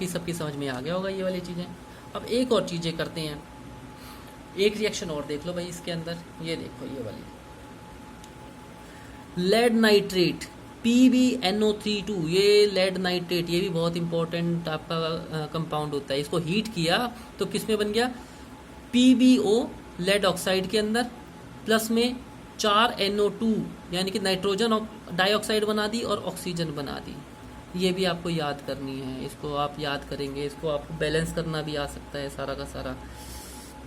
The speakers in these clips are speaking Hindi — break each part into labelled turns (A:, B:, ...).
A: बाकी सबकी समझ में आ गया होगा ये वाली चीज़ें। अब एक और चीज़ें करते हैं, एक रिएक्शन और देख लो भाई इसके अंदर, ये देखो ये वाली लेड नाइट्रेट PbNO32, ये लेड नाइट्रेट, ये भी बहुत इंपॉर्टेंट आपका कंपाउंड होता है। इसको हीट किया तो किस में बन गया, PbO लेड ऑक्साइड के अंदर, प्लस में 4 NO2 यानी कि नाइट्रोजन डाइऑक्साइड बना दी और ऑक्सीजन बना दी। ये भी आपको याद करनी है, इसको आप याद करेंगे, इसको आपको बैलेंस करना भी आ सकता है सारा का सारा।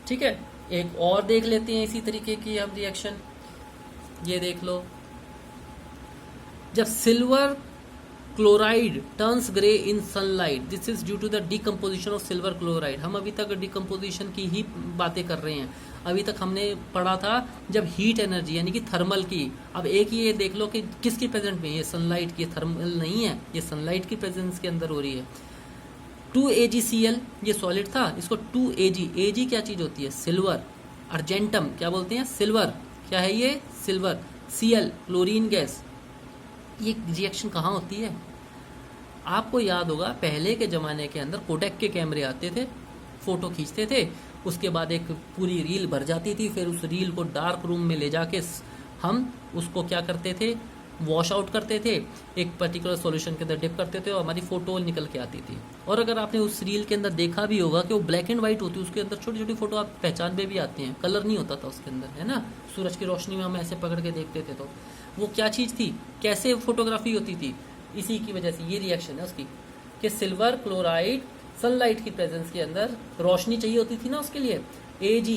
A: ठीक है, एक और देख लेते हैं इसी तरीके की हम रिएक्शन, ये देख लो। जब silver chloride turns grey in sunlight, this is due to the decomposition of silver chloride. हम अभी तक डिकम्पोजिशन की ही बातें कर रहे हैं। अभी तक हमने पढ़ा था जब हीट एनर्जी यानी कि थर्मल की। अब एक ये देख लो कि किसकी प्रेजेंट में, ये सनलाइट की, थर्मल नहीं है, ये सनलाइट की प्रेजेंस के अंदर हो रही है। 2AgCl ये सॉलिड था, इसको 2Ag क्या चीज होती है, सिल्वर। अर्जेंटम क्या बोलते हैं, सिल्वर। क्या है ये, सिल्वर। Cl chlorine gas. ये रिएक्शन कहाँ होती है, आपको याद होगा पहले के ज़माने के अंदर कोडेक के कैमरे आते थे, फ़ोटो खींचते थे, उसके बाद एक पूरी रील भर जाती थी, फिर उस रील को डार्क रूम में ले जाके हम उसको क्या करते थे, वॉश आउट करते थे, एक पर्टिकुलर सॉल्यूशन के अंदर डिप करते थे और हमारी फ़ोटो निकल के आती थी। और अगर आपने उस रील के अंदर देखा भी होगा कि वो ब्लैक एंड वाइट होती है, उसके अंदर छोटी छोटी फ़ोटो आप पहचान में भी आती हैं, कलर नहीं होता था उसके अंदर, है ना। सूरज की रोशनी में हम ऐसे पकड़ के देखते थे, तो वो क्या चीज़ थी, कैसे फोटोग्राफी होती थी, इसी की वजह से ये रिएक्शन है उसकी, कि सिल्वर क्लोराइड सनलाइट की प्रेजेंस के अंदर रोशनी चाहिए होती थी ना उसके लिए, Ag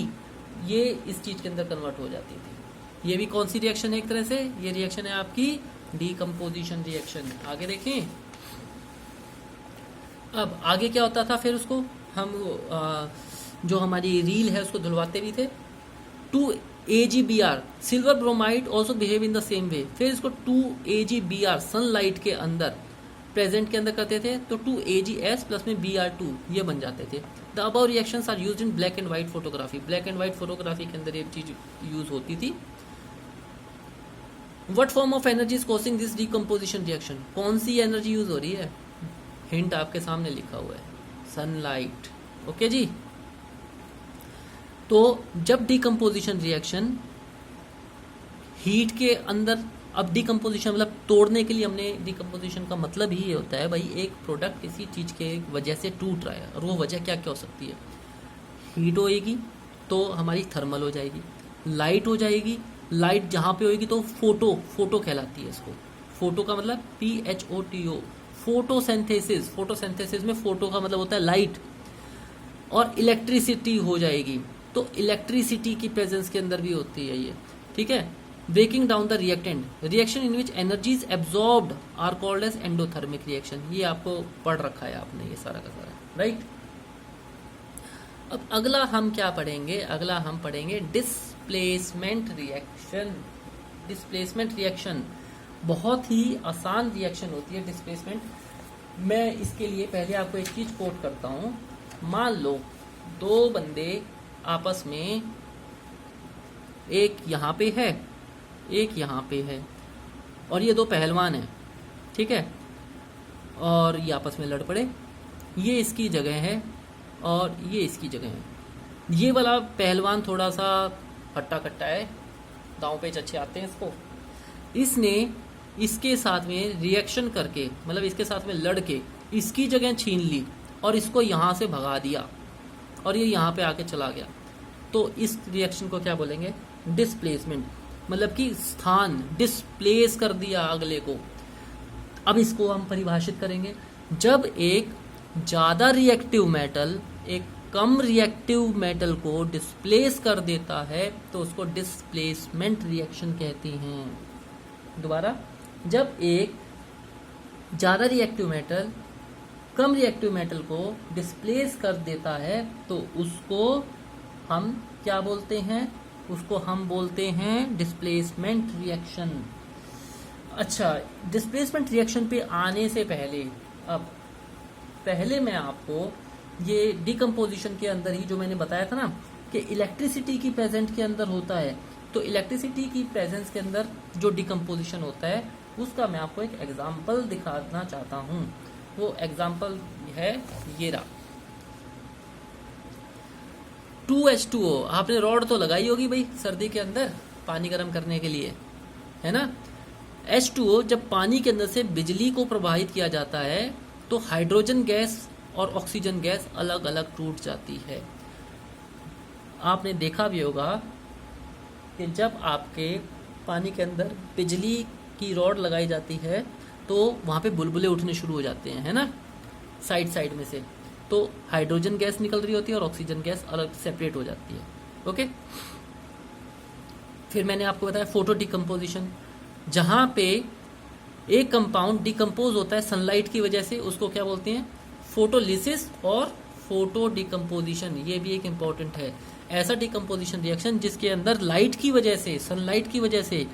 A: ये इस चीज़ के अंदर कन्वर्ट हो जाती थी। ये भी कौन सी रिएक्शन है, एक तरह से ये रिएक्शन है आपकी डीकम्पोजिशन रिएक्शन। आगे देखें, अब आगे क्या होता था, फिर उसको हम जो हमारी रील है उसको धुलवाते भी थे। 2AgBr silver bromide also behave in the same way. फिर इसको 2AgBr सनलाइट के अंदर प्रेजेंट के अंदर करते थे तो 2AgS प्लस में Br2 ये बन जाते थे। The above reactions are used in black and white photography. Black and white photography के अंदर ये चीज यूज होती थी। What form of energy is causing this decomposition reaction, कौन सी एनर्जी यूज हो रही है, हिंट आपके सामने लिखा हुआ है, सनलाइट। ओके जी, तो जब डीकम्पोजिशन रिएक्शन हीट के अंदर, अब डीकम्पोजिशन मतलब तोड़ने के लिए, हमने डीकम्पोजिशन का मतलब ही ये होता है भाई, एक प्रोडक्ट किसी चीज के वजह से टूट रहा है, और वो वजह क्या क्या हो सकती है, हीट होएगी तो हमारी थर्मल हो जाएगी, लाइट हो जाएगी, लाइट जहाँ पे होएगी तो फोटो कहलाती है इसको। फोटो का मतलब PHOTO, फोटोसिंथेसिस। फोटोसिंथेसिस में फोटो का मतलब होता है लाइट। और इलेक्ट्रिसिटी हो जाएगी, तो इलेक्ट्रिसिटी की प्रेजेंस के अंदर भी होती है ये, ठीक है। Breaking down the reactant, reaction in which energy is absorbed are called as endothermic reaction. ये आपको पढ़ रखा है आपने ये सारा का सारा, राइट। अब अगला हम क्या पढ़ेंगे, अगला हम पढ़ेंगे डिस्प्लेसमेंट रिएक्शन। डिस्प्लेसमेंट रिएक्शन बहुत ही आसान रिएक्शन होती है डिस्प्लेसमेंट। मैं इसके लिए पहले आपको एक चीज कोट करता हूं। मान लो दो बंदे आपस में, एक यहाँ पे है एक यहाँ पे है, और ये दो पहलवान हैं, ठीक है, और ये आपस में लड़ पड़े। ये इसकी जगह है और ये इसकी जगह है। ये वाला पहलवान थोड़ा सा हट्टा कट्टा है, दांव पेच अच्छे आते हैं इसको। इसने इसके साथ में रिएक्शन करके, मतलब इसके साथ में लड़ के इसकी जगह छीन ली और इसको यहाँ से भगा दिया, और ये यहाँ पे आके चला गया। तो इस रिएक्शन को क्या बोलेंगे, डिस्प्लेसमेंट। मतलब कि स्थान डिस्प्लेस कर दिया अगले को। अब इसको हम परिभाषित करेंगे, जब एक ज़्यादा रिएक्टिव मेटल एक कम रिएक्टिव मेटल को डिस्प्लेस कर देता है तो उसको डिस्प्लेसमेंट रिएक्शन कहते हैं। दोबारा, जब एक ज़्यादा रिएक्टिव मेटल कम रिएक्टिव मेटल को डिस्प्लेस कर देता है तो उसको हम क्या बोलते हैं, उसको हम बोलते हैं डिस्प्लेसमेंट रिएक्शन। अच्छा, डिस्प्लेसमेंट रिएक्शन पे आने से पहले, अब पहले मैं आपको ये डिकम्पोजिशन के अंदर ही जो मैंने बताया था ना कि इलेक्ट्रिसिटी की प्रेजेंट के अंदर होता है, तो इलेक्ट्रिसिटी की प्रेजेंस के अंदर जो डिकम्पोजिशन होता है उसका मैं आपको एक एग्जाम्पल दिखाना चाहता हूँ। वो एग्जाम्पल है ये रहा। 2H2O, आपने रॉड तो लगाई होगी भाई सर्दी के अंदर पानी गर्म करने के लिए, है ना। H2O जब पानी के अंदर से बिजली को प्रवाहित किया जाता है तो हाइड्रोजन गैस और ऑक्सीजन गैस अलग अलग टूट जाती है। आपने देखा भी होगा कि जब आपके पानी के अंदर बिजली की रॉड लगाई जाती है तो वहाँ पे बुलबुले उठने शुरू हो जाते हैं, है ना, साइड साइड में से। तो हाइड्रोजन गैस निकल रही होती है और ऑक्सीजन गैस अलग सेपरेट हो जाती है। ओके, फिर मैंने आपको बताया फोटो डिकम्पोजिशन, जहाँ पे एक कंपाउंड डिकम्पोज होता है सनलाइट की वजह से, उसको क्या बोलते हैं, फोटोलिसिस और फोटो डिकम्पोजिशन। ये भी एक इम्पॉर्टेंट है, ऐसा डिकम्पोजिशन रिएक्शन जिसके अंदर लाइट की वजह से, सनलाइट की वजह से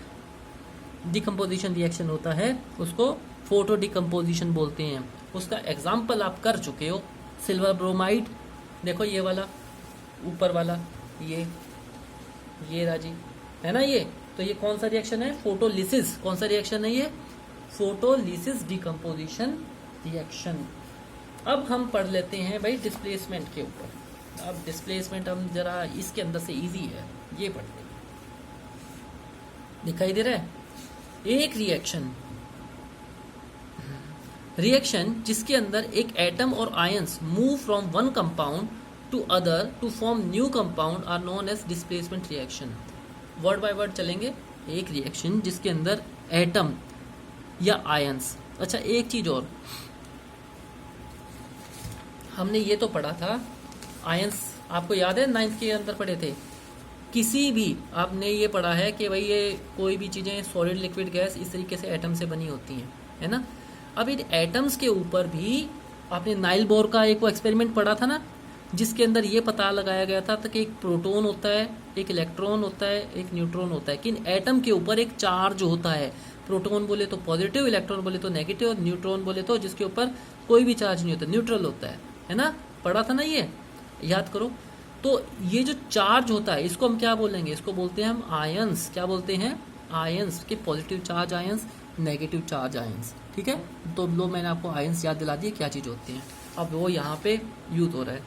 A: डिकम्पोजिशन रिएक्शन होता है, उसको फोटो डिकम्पोजिशन बोलते हैं। उसका एग्जाम्पल आप कर चुके हो, सिल्वर ब्रोमाइड, देखो ये वाला ऊपर वाला, ये राजी, है ना ये। तो ये कौन सा रिएक्शन है, फोटोलिसिस। कौन सा रिएक्शन है ये, फोटोलिसिस डिकम्पोजिशन रिएक्शन। अब हम पढ़ लेते हैं भाई डिस्प्लेसमेंट के ऊपर। अब डिस्प्लेसमेंट हम जरा इसके अंदर से इजी है, ये पढ़ते हैं। दिखाई दे रहा है, एक रिएक्शन जिसके अंदर एक एटम और ions move from one compound to other to form new compound are known as displacement reaction. Word by word चलेंगे। एक रिएक्शन जिसके अंदर एटम या आयंस, अच्छा एक चीज और, हमने ये तो पढ़ा था आयंस, आपको याद है 9th के अंदर पढ़े थे। किसी भी आपने ये पढ़ा है कि भाई ये कोई भी चीजें सॉलिड लिक्विड गैस इस तरीके से एटम से बनी होती हैं, है ना। अब इन एटम्स के ऊपर भी आपने नाइल बोर का एक वो एक्सपेरिमेंट पढ़ा था ना, जिसके अंदर ये पता लगाया गया था कि एक प्रोटॉन होता है, एक इलेक्ट्रॉन होता है, एक न्यूट्रॉन होता है, कि इन एटम के ऊपर एक चार्ज होता है। प्रोटॉन बोले तो पॉजिटिव, इलेक्ट्रॉन बोले तो नेगेटिव, और न्यूट्रॉन बोले तो जिसके ऊपर कोई भी चार्ज नहीं होता, न्यूट्रल होता है ना। पढ़ा था ना, ये याद करो। तो ये जो चार्ज होता है इसको हम क्या बोलेंगे, इसको बोलते हैं हम आयंस। क्या बोलते हैं, आयंस के positive charge ions, negative charge ions, ठीक है। तो लो मैंने आपको आयंस याद दिला दिए क्या चीज होती है, अब वो यहाँ पे यूज हो रहा है।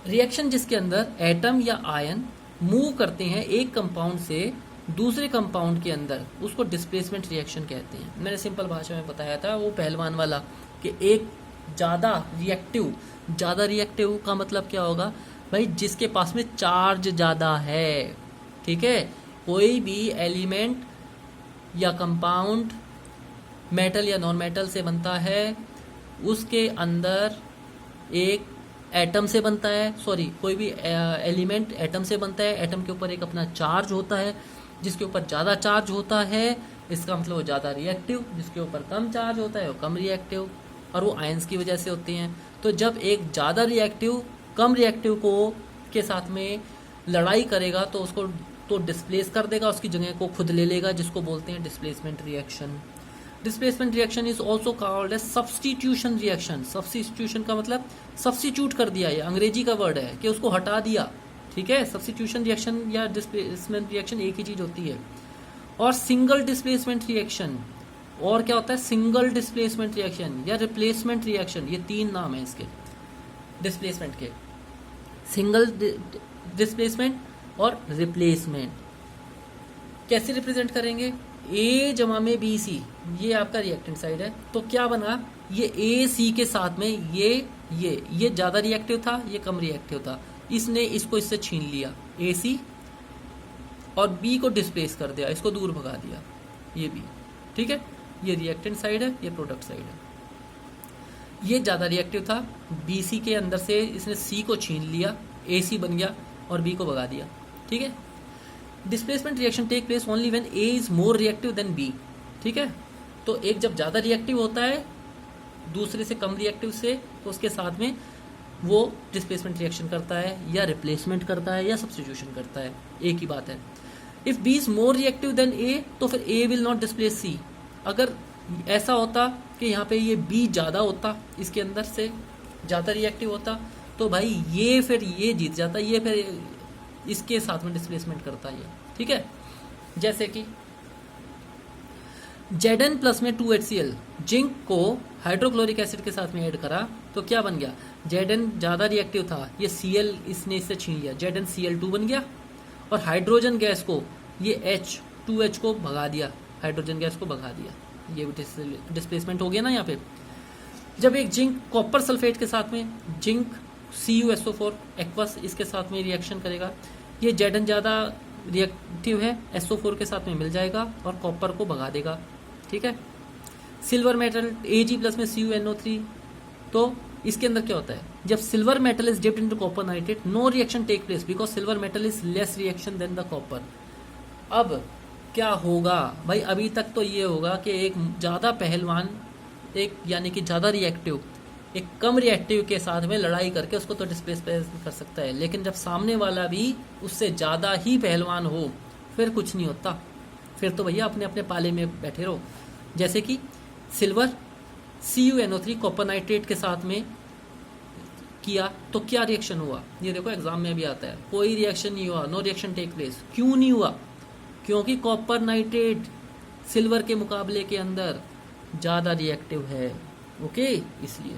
A: रिएक्शन जिसके अंदर एटम या आयन मूव करते हैं एक कंपाउंड से दूसरे कंपाउंड के अंदर, उसको डिस्प्लेसमेंट रिएक्शन कहते हैं। मैंने सिंपल भाषा में बताया था वो पहलवान वाला कि एक ज्यादा रिएक्टिव का मतलब क्या होगा भाई, जिसके पास में चार्ज ज्यादा है, ठीक है। कोई भी एलिमेंट या कंपाउंड मेटल या नॉन मेटल से बनता है, उसके अंदर एक एटम से बनता है, कोई भी एलिमेंट एटम से बनता है, एटम के ऊपर एक अपना चार्ज होता है, जिसके ऊपर ज़्यादा चार्ज होता है इसका मतलब वो ज़्यादा रिएक्टिव, जिसके ऊपर कम चार्ज होता है वो कम रिएक्टिव, और वो आयंस की वजह से होते हैं। तो जब एक ज़्यादा रिएक्टिव कम रिएक्टिव को के साथ में लड़ाई करेगा तो उसको तो डिस्प्लेस कर देगा, उसकी जगह को खुद ले लेगा, जिसको बोलते हैं displacement reaction. Displacement reaction is also called as substitution reaction. Substitution का मतलब सब्स्टिट्यूट कर दिया, ये अंग्रेजी का वर्ड है कि उसको हटा दिया, ठीक है। सब्स्टिट्यूशन रिएक्शन या डिस्प्लेसमेंट रिएक्शन एक ही चीज होती है। और सिंगल डिस्प्लेसमेंट रिएक्शन, और क्या होता है, सिंगल डिस्प्लेसमेंट रिएक्शन या रिप्लेसमेंट रिएक्शन, ये तीन नाम है इसके डिस्प्लेसमेंट के, सिंगल डिस्प्लेसमेंट और रिप्लेसमेंट। कैसे रिप्रेजेंट करेंगे, ए जमा में बी सी, ये आपका रिएक्टेंट साइड है, तो क्या बना, ये ए सी के साथ में ये ज्यादा रिएक्टिव था, ये कम रिएक्टिव था, इसने इसको इससे छीन लिया ए सी, और बी को डिस्प्लेस कर दिया, इसको दूर भगा दिया, ये बी, ठीक है। ये रिएक्टेंट साइड है, ये प्रोडक्ट साइड है। ये ज्यादा रिएक्टिव था, बी सी के अंदर से इसने सी को छीन लिया, ए सी बन गया और बी को भगा दिया, ठीक है। Displacement reaction take place only when A is more reactive than B, ठीक है। तो एक जब ज्यादा रिएक्टिव होता है दूसरे से कम रिएक्टिव से, तो उसके साथ में वो डिस्प्लेसमेंट रिएक्शन करता है या रिप्लेसमेंट करता है या सब्स्टिट्यूशन करता है, एक ही बात है। If B is more reactive than A, तो फिर A will not displace C. अगर ऐसा होता कि यहाँ पे ये बी ज्यादा होता, इसके अंदर से ज्यादा रिएक्टिव होता, तो भाई ये फिर ये जीत जाता, ये फिर इसके साथ में डिस्प्लेसमेंट करता है, ठीक है। जैसे कि Zn प्लस में 2HCl जिंक को हाइड्रोक्लोरिक एसिड के साथ में ऐड करा तो क्या बन गया, Zn ज़्यादा रिएक्टिव था, ये Cl इसने इससे छीन लिया, ZnCl2 बन गया। और हाइड्रोजन गैस को ये H2H को भगा दिया, हाइड्रोजन गैस को भगा दिया, ये डिस्प्लेसमेंट हो गया ना यहाँ पे। जब एक जिंक कॉपर सल्फेट के साथ में जिंक CuSO4 एक्वस इसके साथ में रिएक्शन करेगा, ये Zn ज़्यादा रिएक्टिव है, SO4 के साथ में मिल जाएगा और कॉपर को भगा देगा, ठीक है। सिल्वर मेटल Ag प्लस में CuNO3, तो इसके अंदर क्या होता है, जब silver metal is dipped into copper nitrate no reaction take place because silver metal is less reaction than the copper. अब क्या होगा भाई, अभी तक तो ये होगा कि एक ज़्यादा पहलवान, एक यानी कि ज़्यादा रिएक्टिव एक कम रिएक्टिव के साथ में लड़ाई करके उसको तो डिस्प्लेस कर सकता है, लेकिन जब सामने वाला भी उससे ज़्यादा ही पहलवान हो फिर कुछ नहीं होता, फिर तो भैया अपने अपने पाले में बैठे रहो। जैसे कि सिल्वर CuNO3 कॉपर नाइट्रेट के साथ में किया तो क्या रिएक्शन हुआ, ये देखो एग्जाम में भी आता है, कोई रिएक्शन नहीं हुआ, नो रिएक्शन टेक प्लेस। क्यों नहीं हुआ, क्योंकि कॉपर नाइट्रेट सिल्वर के मुकाबले के अंदर ज़्यादा रिएक्टिव है, ओके। इसलिए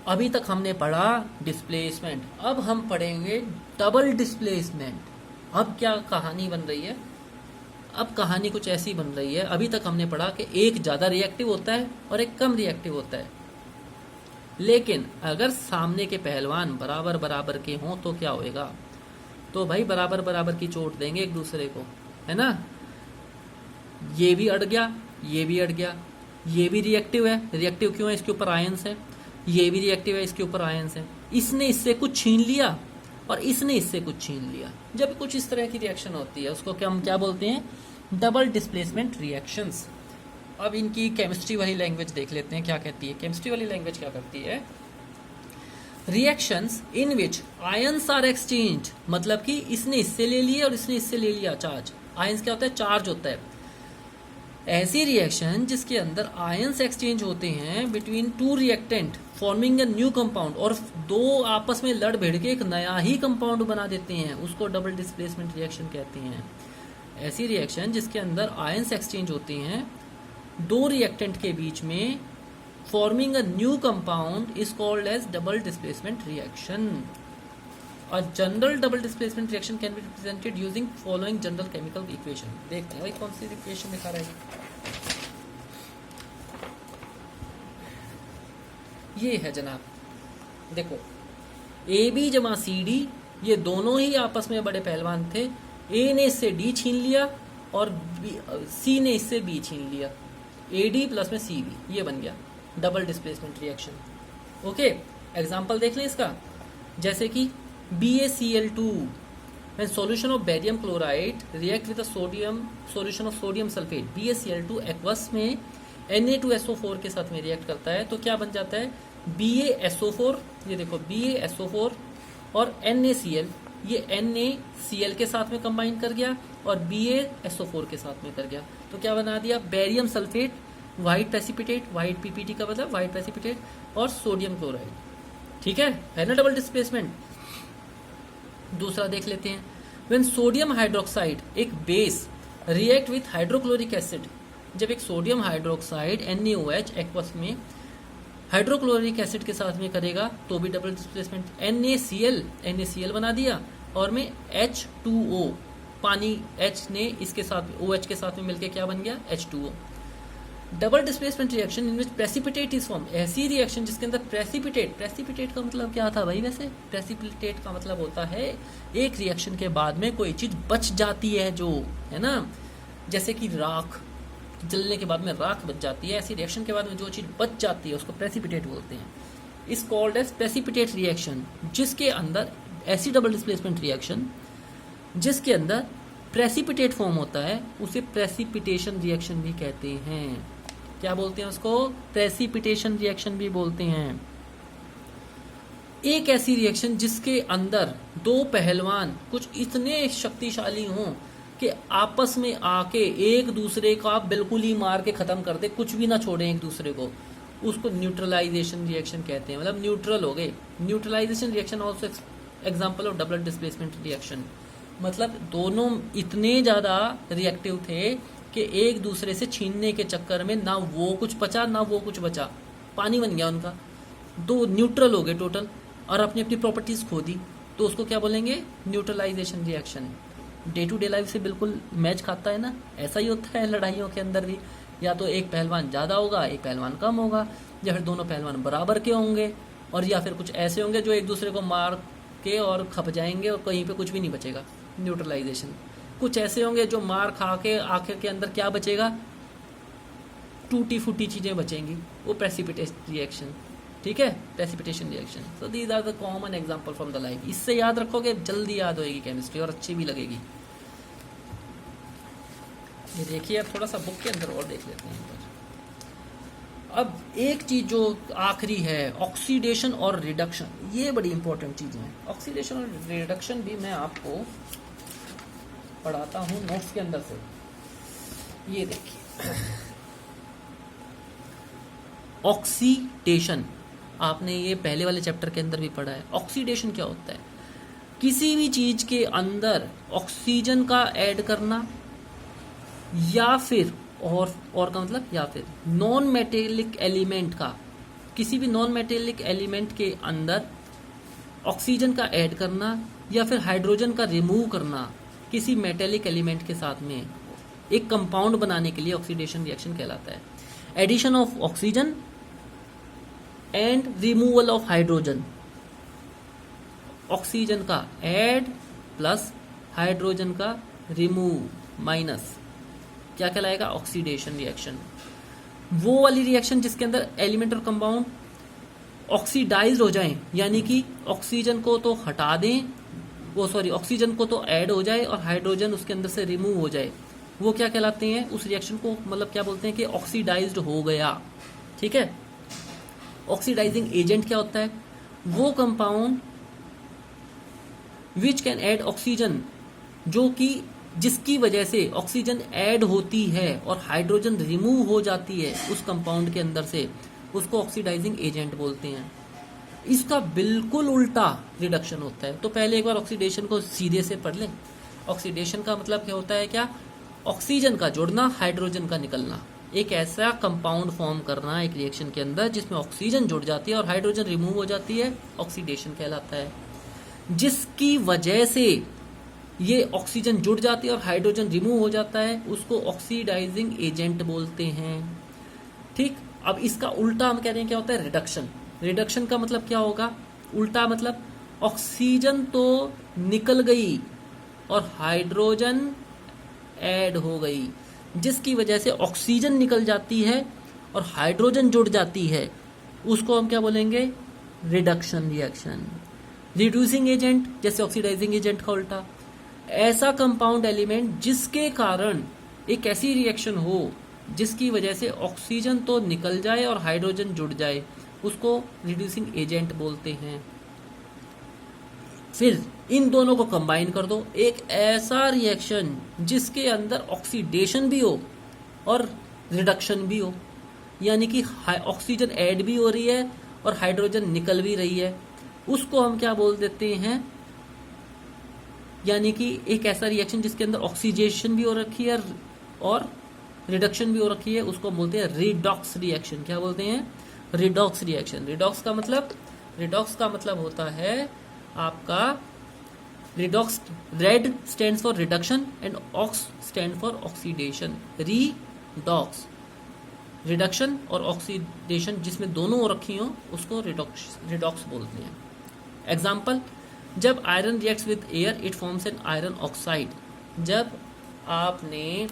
A: अभी तक हमने पढ़ा डिस्प्लेसमेंट, अब हम पढ़ेंगे डबल डिस्प्लेसमेंट। अब क्या कहानी बन रही है, अब कहानी कुछ ऐसी बन रही है, अभी तक हमने पढ़ा कि एक ज़्यादा रिएक्टिव होता है और एक कम रिएक्टिव होता है, लेकिन अगर सामने के पहलवान बराबर बराबर के हों तो क्या होएगा, तो भाई बराबर बराबर की चोट देंगे एक दूसरे को, है ना। ये भी अड़ गया, ये भी अड़ गया, ये भी रिएक्टिव है, रिएक्टिव क्यों है, इसके ऊपर आयंस है, ये भी रिएक्टिव है, इसके ऊपर आयंस है, इसने इससे कुछ छीन लिया और इसने इससे कुछ छीन लिया। जब कुछ इस तरह की रिएक्शन होती है उसको क्या हम क्या बोलते हैं, डबल डिस्प्लेसमेंट रिएक्शंस। अब इनकी केमिस्ट्री वाली लैंग्वेज देख लेते हैं क्या कहती है। केमिस्ट्री वाली लैंग्वेज क्या करती है, reactions in which ions are exchange, मतलब कि इसने इससे ले लिया और इसने इससे ले लिया चार्ज। आयंस क्या होता है, चार्ज होता है। ऐसी रिएक्शन जिसके अंदर आयंस एक्सचेंज होते हैं between two reactant forming a new compound, और दो आपस में लड़ भिड़ के एक नया ही कंपाउंड बना देते हैं, उसको डबल डिस्प्लेसमेंट रिएक्शन कहते हैं। ऐसी रिएक्शन जिसके अंदर आयंस एक्सचेंज होते हैं दो रिएक्टेंट के बीच में, forming a new compound is called as double displacement reaction. A general double displacement reaction can be represented using following general chemical equation। देखते हैं भाई कौन सी इक्वेशन दिखा रहा है, ये है जनाब, देखो AB जमा CD, ये दोनों ही आपस में बड़े पहलवान थे, A ने इससे D छीन लिया और C ने इससे B छीन लिया, AD प्लस में CB, ये बन गया double displacement reaction, okay. Example देख लें इसका, जैसे कि BaCl2 when solution of barium chloride react with a solution of sodium sulfate, BaCl2 aqueous में Na2SO4 के साथ में रिएक्ट करता है तो क्या बन जाता है, BaSO4, ये देखो BaSO4 और NaCl, ये NaCl के साथ में कंबाइन कर गया और BaSO4 के साथ में कर गया, तो क्या बना दिया, barium sulphate, white precipitate, white PPT का मतलब व्हाइट प्रेसिपिटेट, और सोडियम क्लोराइड, ठीक है ना डबल डिस्प्लेसमेंट। दूसरा देख लेते हैं, व्हेन सोडियम हाइड्रोक्साइड एक base react with hydrochloric acid, जब एक सोडियम हाइड्रोक्साइड NaOH एक्वस में हाइड्रोक्लोरिक एसिड के साथ में करेगा तो भी डबल डिस्प्लेसमेंट, NaCl बना दिया और में H2O, पानी H ने इसके साथ OH के साथ में मिलके क्या बन गया, H2O। Double displacement reaction in which precipitate is form, ऐसी रिएक्शन जिसके अंदर प्रेसिपिटेट का मतलब क्या था भाई, वैसे प्रेसिपिटेट का मतलब होता है एक रिएक्शन के बाद में कोई चीज बच जाती है, जो है ना, जैसे कि राख जलने के बाद में राख बच जाती है, ऐसी रिएक्शन के बाद में जो चीज बच जाती है उसको प्रेसिपिटेट बोलते हैं। Is called as precipitate reaction, जिसके अंदर ऐसी डबल डिस्प्लेसमेंट रिएक्शन जिसके अंदर प्रेसिपिटेट फॉर्म होता है उसे प्रेसिपिटेशन रिएक्शन भी कहते हैं। क्या बोलते हैं उसको, प्रेसिपिटेशन रिएक्शन भी बोलते हैं। एक ऐसी रिएक्शन जिसके अंदर दो पहलवान कुछ इतने शक्तिशाली हों कि आपस में आके एक दूसरे का बिल्कुल ही मार के खत्म कर दे, कुछ भी ना छोड़े एक दूसरे को, उसको न्यूट्रलाइजेशन रिएक्शन कहते हैं, मतलब न्यूट्रल हो गए। Neutralisation reaction also example of double displacement reaction, मतलब दोनों इतने ज़्यादा रिएक्टिव थे कि एक दूसरे से छीनने के चक्कर में ना वो कुछ बचा ना वो कुछ बचा, पानी बन गया उनका, दो न्यूट्रल हो गए टोटल और अपनी अपनी प्रॉपर्टीज खो दी, तो उसको क्या बोलेंगे? Neutralisation reaction. Day to day life से बिल्कुल मैच खाता है ना, ऐसा ही होता है लड़ाइयों के अंदर भी, या तो एक पहलवान ज़्यादा होगा एक पहलवान कम होगा, या फिर दोनों पहलवान बराबर के होंगे, और या फिर कुछ ऐसे होंगे जो एक दूसरे को मार के और खप जाएंगे और कहीं पे कुछ भी नहीं बचेगा, न्यूट्रलाइजेशन। कुछ ऐसे होंगे जो मार खा के आखिर के अंदर क्या बचेगा? टूटी फूटी चीज़ें बचेंगी, वो प्रेसिपिटेशन रिएक्शन, ठीक है, precipitation reaction. So these are the common example from the life. इससे याद रखोगे जल्दी याद होएगी केमिस्ट्री और अच्छी भी लगेगी। ये देखिए, अब थोड़ा सा बुक के अंदर और देख लेते हैं यहाँ पर। अब एक चीज जो आखिरी है, ऑक्सीडेशन और रिडक्शन, ये बड़ी इंपॉर्टेंट चीजें हैं। ऑक्सीडेशन और रिडक्शन भी मैं आपको पढ़ाता हूँ नोट्स के अंदर से। ये देखिए, ऑक्सीडेशन आपने ये पहले वाले चैप्टर के अंदर भी पढ़ा है। ऑक्सीडेशन क्या होता है? किसी भी चीज के अंदर ऑक्सीजन का ऐड करना, या फिर और का मतलब या फिर नॉन मेटेलिक एलिमेंट का, किसी भी नॉन मेटेलिक एलिमेंट के अंदर ऑक्सीजन का ऐड करना, या फिर हाइड्रोजन का रिमूव करना किसी मेटेलिक एलिमेंट के साथ में एक कंपाउंड बनाने के लिए ऑक्सीडेशन रिएक्शन कहलाता है। Addition of oxygen and removal of hydrogen, oxygen का ऐड प्लस हाइड्रोजन का रिमूव माइनस, क्या कहलाएगा? Oxidation reaction. वो वाली रिएक्शन जिसके अंदर एलिमेंट और कंपाउंड ऑक्सीडाइज्ड हो जाएं, यानी कि ऑक्सीजन को तो हटा दें, वो सॉरी ऑक्सीजन को तो ऐड हो जाए और हाइड्रोजन उसके अंदर से रिमूव हो जाए, वो क्या कहलाते हैं? उस रिएक्शन को मतलब क्या बोलते हैं कि ऑक्सीडाइज्ड हो गया, ठीक है। ऑक्सीडाइजिंग एजेंट क्या होता है? वो compound which can add oxygen, जो कि जिसकी वजह से ऑक्सीजन ऐड होती है और हाइड्रोजन रिमूव हो जाती है उस कंपाउंड के अंदर से, उसको ऑक्सीडाइजिंग एजेंट बोलते हैं। इसका बिल्कुल उल्टा रिडक्शन होता है। तो पहले एक बार ऑक्सीडेशन को सीधे से पढ़ लें। ऑक्सीडेशन का मतलब क्या होता है? क्या? ऑक्सीजन का जुड़ना, हाइड्रोजन का निकलना, एक ऐसा कंपाउंड फॉर्म करना एक रिएक्शन के अंदर जिसमें ऑक्सीजन जुड़ जाती है और हाइड्रोजन रिमूव हो जाती है, ऑक्सीडेशन कहलाता है। जिसकी वजह से ये ऑक्सीजन जुड़ जाती है और हाइड्रोजन रिमूव हो जाता है, उसको ऑक्सीडाइजिंग एजेंट बोलते हैं, ठीक। अब इसका उल्टा हम कह रहे हैं क्या होता है? रिडक्शन। रिडक्शन का मतलब क्या होगा? उल्टा मतलब ऑक्सीजन तो निकल गई और हाइड्रोजन ऐड हो गई, जिसकी वजह से ऑक्सीजन निकल जाती है और हाइड्रोजन जुड़ जाती है, उसको हम क्या बोलेंगे? Reduction reaction. रिड्यूसिंग एजेंट जैसे ऑक्सीडाइजिंग एजेंट का उल्टा, ऐसा कंपाउंड एलिमेंट जिसके कारण एक ऐसी रिएक्शन हो जिसकी वजह से ऑक्सीजन तो निकल जाए और हाइड्रोजन जुड़ जाए, उसको रिड्यूसिंग एजेंट बोलते हैं। फिर इन दोनों को कंबाइन कर दो, एक ऐसा रिएक्शन जिसके अंदर ऑक्सीडेशन भी हो और रिडक्शन भी हो, यानी कि ऑक्सीजन ऐड भी हो रही है और हाइड्रोजन निकल भी रही है, उसको हम क्या बोल देते हैं? यानी कि एक ऐसा रिएक्शन जिसके अंदर ऑक्सीडेशन भी हो रखी है और रिडक्शन भी हो रखी है, उसको बोलते हैं रिडॉक्स रिएक्शन। क्या बोलते हैं? Redox reaction. रिडॉक्स का मतलब होता है आपका redox, red stands for reduction and ox stand for oxidation. Redox, reduction और ऑक्सीडेशन जिसमें दोनों हो रखी हो उसको रिडॉक्स बोलते हैं। एग्जाम्पल, जब iron reacts with air it forms an iron oxide. जब आपने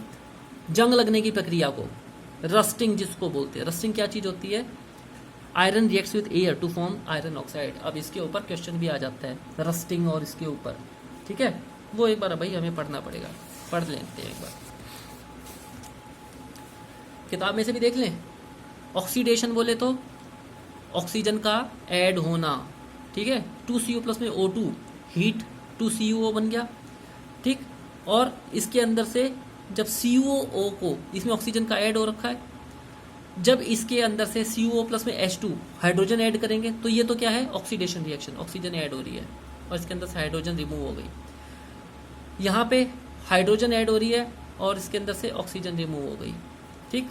A: जंग लगने की प्रक्रिया को, रस्टिंग जिसको बोलते हैं, रस्टिंग क्या चीज होती है? Iron reacts with air to form iron oxide. अब इसके ऊपर क्वेश्चन भी आ जाता है, रस्टिंग और इसके ऊपर, ठीक है। वो एक बार भाई हमें पढ़ना पड़ेगा, पढ़ लेते हैं एक बार, किताब में से भी देख लें। ऑक्सीडेशन बोले तो ऑक्सीजन का ऐड होना, ठीक है। 2CO+ में O2 हीट, 2CuO बन गया, ठीक। और इसके अंदर से जब CuO को, इसमें ऑक्सीजन का ऐड हो रखा है, जब इसके अंदर से CuO+ में H2 हाइड्रोजन ऐड करेंगे तो ये तो क्या है? ऑक्सीडेशन रिएक्शन, ऑक्सीजन ऐड हो रही है और इसके अंदर से हाइड्रोजन रिमूव हो गई। यहाँ पे हाइड्रोजन ऐड हो रही है और इसके अंदर से ऑक्सीजन रिमूव हो गई। ठीक,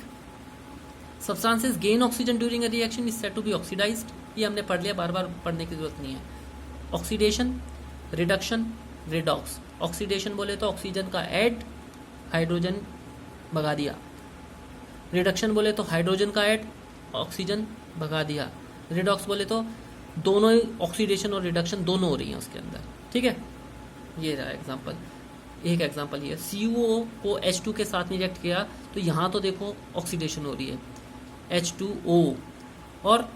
A: substances gain oxygen during a reaction is said to be oxidised, ये हमने पढ़ लिया, बार बार पढ़ने की जरूरत नहीं है। Oxidation, reduction, redox. ऑक्सीडेशन बोले तो ऑक्सीजन का ऐड, हाइड्रोजन भगा दिया। रिडक्शन बोले तो हाइड्रोजन का ऐड, ऑक्सीजन भगा दिया। रिडॉक्स बोले तो दोनों ही ऑक्सीडेशन और रिडक्शन दोनों हो रही हैं उसके अंदर। ठीक है, ये रहा एग्जांपल, एक एग्जांपल ये CuO को H2 के साथ में रिएक्ट किया तो यहाँ तो देखो ऑक्सीडेशन हो रही है H2O, और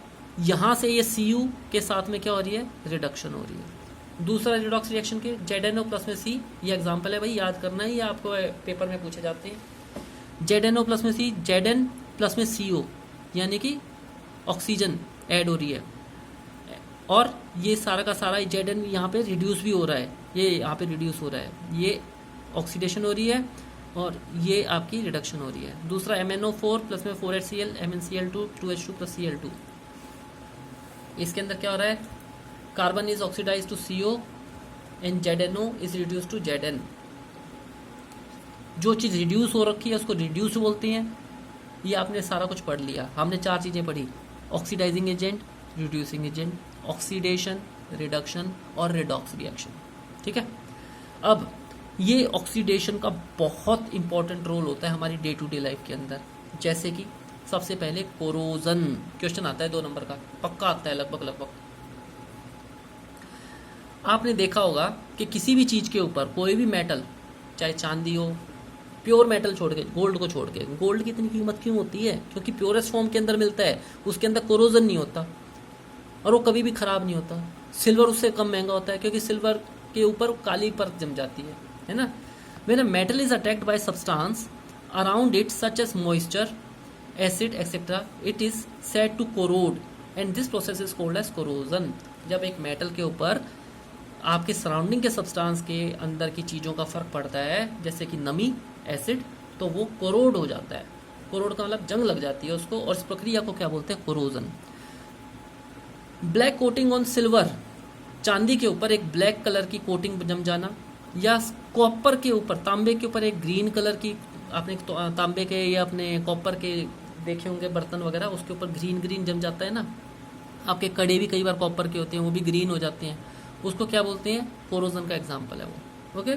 A: यहाँ से ये Cu के साथ में क्या हो रही है, रिडक्शन हो रही है। दूसरा रिडॉक्स रिएक्शन के ZNO प्लस में C, ये एग्जांपल है भाई, याद करना है, ये आपको पेपर में पूछे जाते हैं। ZNO प्लस में C, Zn प्लस में CO, यानी कि ऑक्सीजन ऐड हो रही है, और ये सारा का सारा Zn यहाँ पे रिड्यूस भी हो रहा है, ये यहाँ पे रिड्यूस हो रहा है, ये ऑक्सीडेशन हो रही है और ये आपकी रिडक्शन हो रही है। दूसरा MnO4 प्लस में 4HCl, MnCl2, 2H2 plus Cl2, इसके अंदर क्या हो रहा है, carbon is oxidise to CO and ZNO is reduce to Zn। जो चीज़ रिड्यूस हो रखी है उसको रिड्यूस बोलते हैं। ये आपने सारा कुछ पढ़ लिया, हमने 4 चीज़ें पढ़ी, oxidising agent, reducing agent, oxidation, reduction और रिडॉक्स रिएक्शन। ठीक है, अब ये ऑक्सीडेशन का बहुत इंपॉर्टेंट रोल होता है हमारी डे टू डे लाइफ के अंदर। जैसे कि सबसे पहले कोरोजन, क्वेश्चन आता है 2 नंबर का, पक्का आता है लगभग। आपने देखा होगा कि किसी भी चीज़ के ऊपर कोई भी मेटल, चाहे चांदी हो, प्योर मेटल छोड़ के, गोल्ड को छोड़ के, गोल्ड की इतनी कीमत क्यों होती है, क्योंकि प्योरेस्ट फॉर्म के अंदर मिलता है, उसके अंदर कोरोजन नहीं होता और वो कभी भी खराब नहीं होता। सिल्वर उससे कम महंगा होता है क्योंकि सिल्वर के ऊपर काली परत जम जाती है ना। When a metal is attacked by substance around it such as moisture, acid etcetera, it is said to corrode and this process is called as corrosion. जब एक मेटल के ऊपर आपके सराउंडिंग के सब्सटेंस के अंदर की चीज़ों का फर्क पड़ता है, जैसे कि नमी, एसिड, तो वो कोरोड हो जाता है। कोरोड का मतलब जंग लग जाती है उसको, और इस प्रक्रिया को क्या बोलते हैं, corrosion. Black coating on silver, चांदी के ऊपर एक ब्लैक कलर की कोटिंग जम जाना, या कॉपर के ऊपर, तांबे के ऊपर एक ग्रीन कलर की, आपने तांबे के या अपने कॉपर के देखे होंगे बर्तन वगैरह, उसके ऊपर ग्रीन जम जाता है ना। आपके कड़े भी कई बार कॉपर के होते हैं, वो भी ग्रीन हो जाते हैं, उसको क्या बोलते हैं, कोरोजन का एग्जाम्पल है वो। ओके,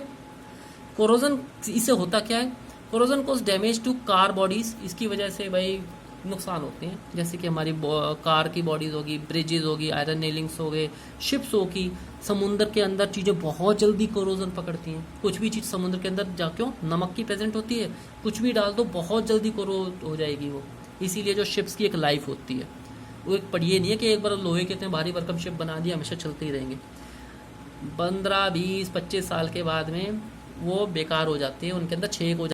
A: कोरोजन इससे होता क्या है, corrosion cause damage to car bodies, इसकी वजह से भाई नुकसान होते हैं, जैसे कि हमारी कार की बॉडीज होगी, ब्रिजेज होगी, आयरन नेलिंग्स हो गए, शिप्स होगी। समुद्र के अंदर चीज़ें बहुत जल्दी कोरोजन पकड़ती हैं, कुछ भी चीज़ समुद्र के अंदर जा क्यों, नमक की प्रेजेंट होती है, कुछ भी डाल दो बहुत जल्दी कोरोड हो जाएगी वो। इसीलिए जो शिप्स की एक लाइफ होती है, वो एक पढ़िए नहीं है कि एक बार लोहे के इतने भारी भरकम शिप बना दिया हमेशा चलते ही रहेंगे। 15, 20, 25 साल के बाद में वो बेकार हो जाते हैं, उनके अंदर छेद हो